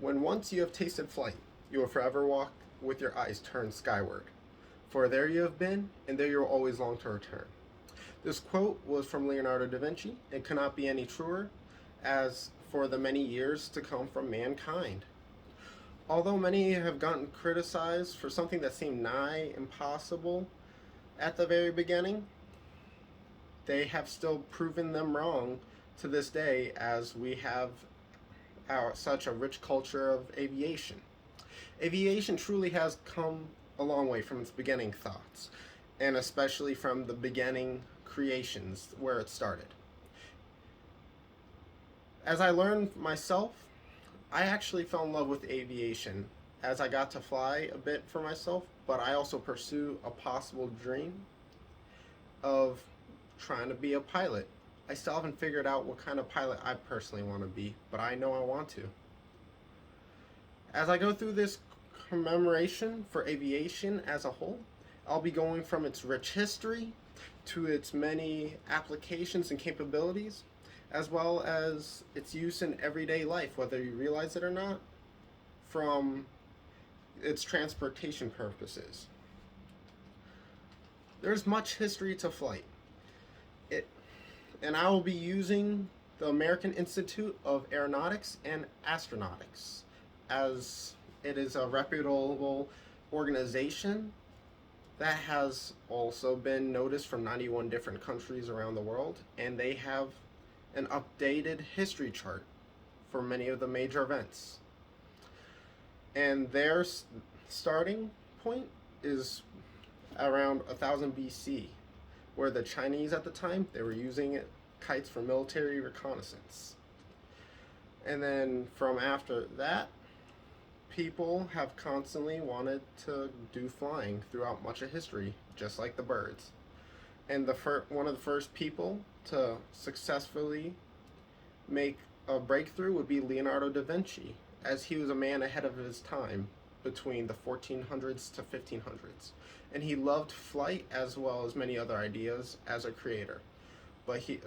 When once you have tasted flight, you will forever walk with your eyes turned skyward. For there you have been, and there you will always long to return. This quote was from Leonardo da Vinci and cannot be any truer as for the many years to come from mankind. Although many have gotten criticized for something that seemed nigh impossible at the very beginning, they have still proven them wrong to this day as we have such a rich culture of aviation. Aviation truly has come a long way from its beginning thoughts, and especially from the beginning creations where it started. As I learned myself, I actually fell in love with aviation as I got to fly a bit for myself, but I also pursue a possible dream of trying to be a pilot. I still haven't figured out what kind of pilot I personally want to be, but I know I want to. As I go through this commemoration for aviation as a whole, I'll be going from its rich history to its many applications and capabilities, as well as its use in everyday life, whether you realize it or not, from its transportation purposes. There's much history to flight. And I will be using the American Institute of Aeronautics and Astronautics, as it is a reputable organization that has also been noticed from 91 different countries around the world, and they have an updated history chart for many of the major events. And their starting point is around 1000 BC, where the Chinese at the time, they were using kites for military reconnaissance. And then from after that, people have constantly wanted to do flying throughout much of history, just like the birds. And one of the first people to successfully make a breakthrough would be Leonardo da Vinci, as he was a man ahead of his time between the 1400s to 1500s. And he loved flight as well as many other ideas as a creator. But he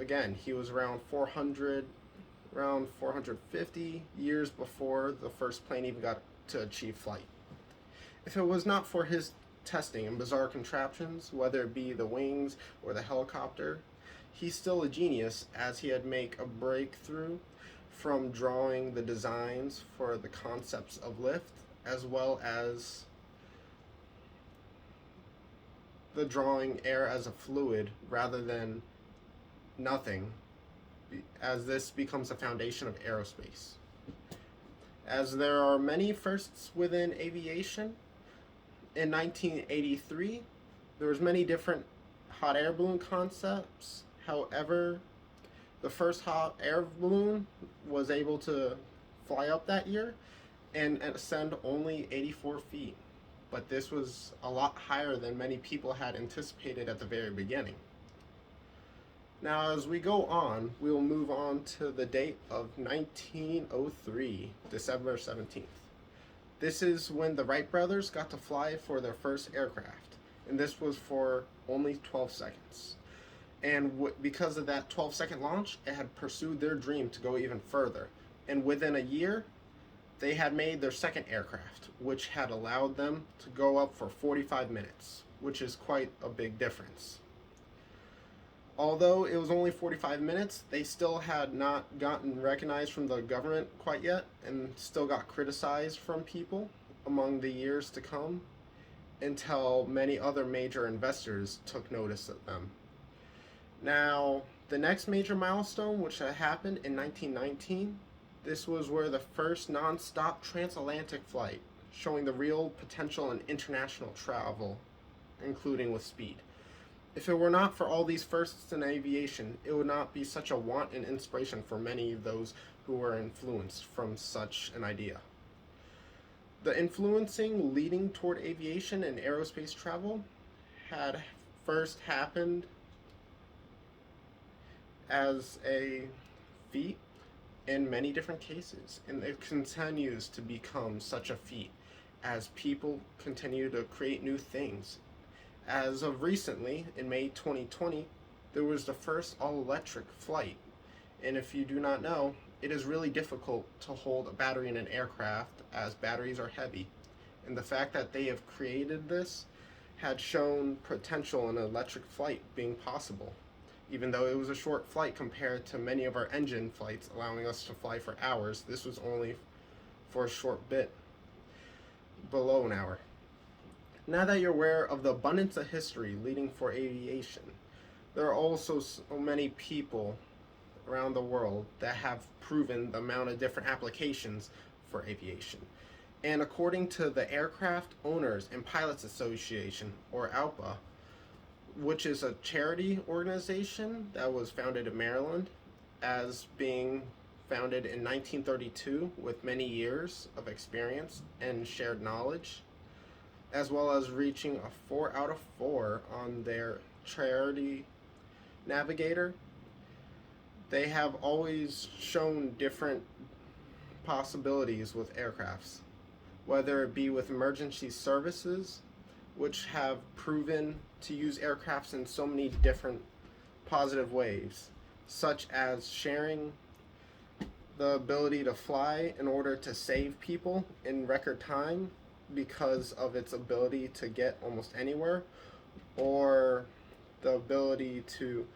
was around 450 years before the first plane even got to achieve flight. If it was not for his testing and bizarre contraptions, whether it be the wings or the helicopter, he's still a genius, as he had made a breakthrough from drawing the designs for the concepts of lift, as well as the drawing air as a fluid rather than nothing, as this becomes the foundation of aerospace. As there are many firsts within aviation, in 1983 there was many different hot air balloon concepts. However, the first hot air balloon was able to fly up that year and ascend only 84 feet. But this was a lot higher than many people had anticipated at the very beginning. Now, as we go on, we will move on to the date of 1903, December 17th. This is when the Wright brothers got to fly for their first aircraft, and this was for only 12 seconds. And because of that 12-second launch, it had pursued their dream to go even further. And within a year, they had made their second aircraft, which had allowed them to go up for 45 minutes, which is quite a big difference. Although it was only 45 minutes, they still had not gotten recognized from the government quite yet, and still got criticized from people among the years to come, until many other major investors took notice of them. Now, the next major milestone, which happened in 1919, this was where the first non-stop transatlantic flight, showing the real potential in international travel, including with speed. If it were not for all these firsts in aviation, it would not be such a want and inspiration for many of those who were influenced from such an idea. The influencing leading toward aviation and aerospace travel had first happened as a feat in many different cases, and it continues to become such a feat as people continue to create new things. As of recently, in May 2020, there was the first all-electric flight, and if you do not know, it is really difficult to hold a battery in an aircraft as batteries are heavy. And the fact that they have created this had shown potential in electric flight being possible, even though it was a short flight compared to many of our engine flights allowing us to fly for hours. This was only for a short bit below an hour. Now that you're aware of the abundance of history leading for aviation, there are also so many people around the world that have proven the amount of different applications for aviation. And according to the Aircraft Owners and Pilots Association, or ALPA, which is a charity organization that was founded in Maryland, as being founded in 1932 with many years of experience and shared knowledge, as well as reaching a 4 out of 4 on their charity navigator. They have always shown different possibilities with aircrafts, whether it be with emergency services, which have proven to use aircrafts in so many different positive ways, such as sharing the ability to fly in order to save people in record time because of its ability to get almost anywhere, or the ability to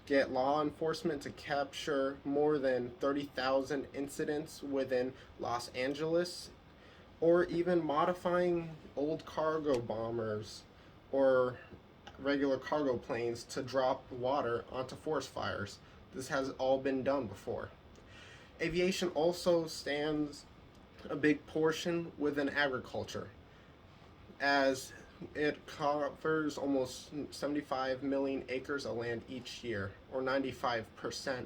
get law enforcement to capture more than 30,000 incidents within Los Angeles, or even modifying old cargo bombers or regular cargo planes to drop water onto forest fires. This has all been done before. Aviation also stands a big portion within agriculture, as it covers almost 75 million acres of land each year, or 95%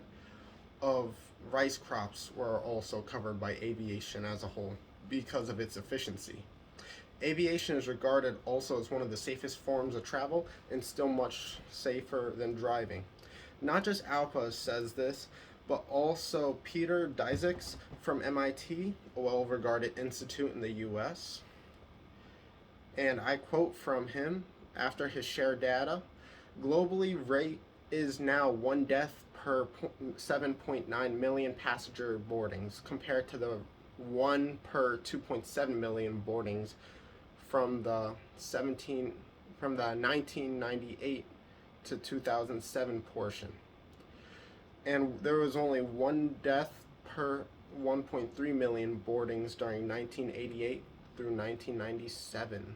of rice crops were also covered by aviation as a whole because of its efficiency. Aviation is regarded also as one of the safest forms of travel and still much safer than driving. Not just ALPA says this, but also Peter Daszak from MIT, a well-regarded institute in the US. And I quote from him after his shared data: globally, rate is now one death per 7.9 million passenger boardings, compared to the 1 per 2.7 million boardings from the 1998 to 2007 portion. And there was only one death per 1.3 million boardings during 1988 through 1997.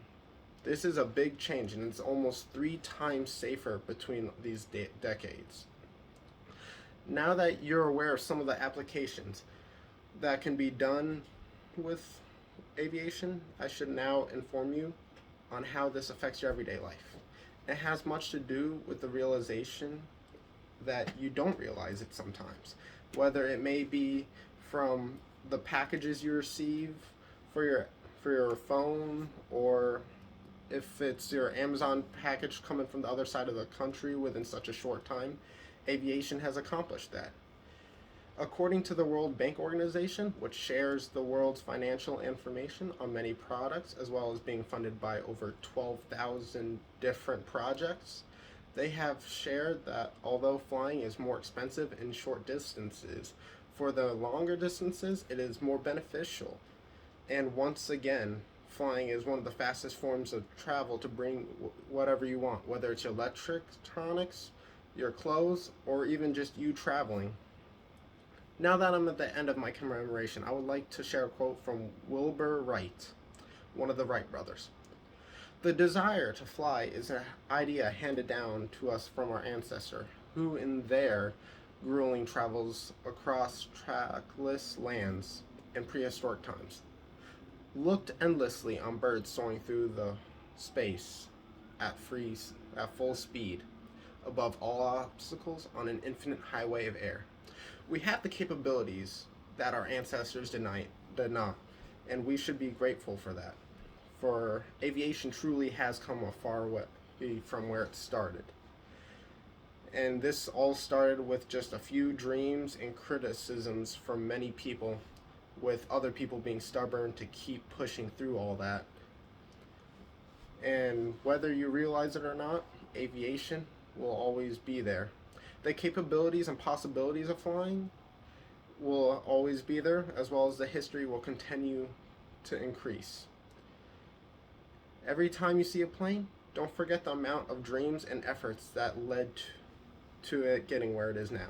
This is a big change, and it's almost 3 times safer between these decades. Now that you're aware of some of the applications that can be done with aviation, I should now inform you on how this affects your everyday life. It has much to do with the realization that you don't realize it sometimes, whether it may be from the packages you receive for your phone, or if it's your Amazon package coming from the other side of the country within such a short time. Aviation has accomplished that. According to the World Bank Organization, which shares the world's financial information on many products, as well as being funded by over 12,000 different projects, they have shared that although flying is more expensive in short distances, for the longer distances it is more beneficial. And once again, flying is one of the fastest forms of travel to bring whatever you want, whether it's your electronics, your clothes, or even just you traveling. Now that I'm at the end of my commemoration, I would like to share a quote from Wilbur Wright, one of the Wright brothers. The desire to fly is an idea handed down to us from our ancestor, who in their grueling travels across trackless lands in prehistoric times looked endlessly on birds soaring through the space at full speed, above all obstacles on an infinite highway of air. We have the capabilities that our ancestors did not, and we should be grateful for that. For aviation truly has come a far way from where it started. And this all started with just a few dreams and criticisms from many people, with other people being stubborn to keep pushing through all that. And whether you realize it or not, aviation will always be there. The capabilities and possibilities of flying will always be there, as well as the history will continue to increase. Every time you see a plane, don't forget the amount of dreams and efforts that led to it getting where it is now.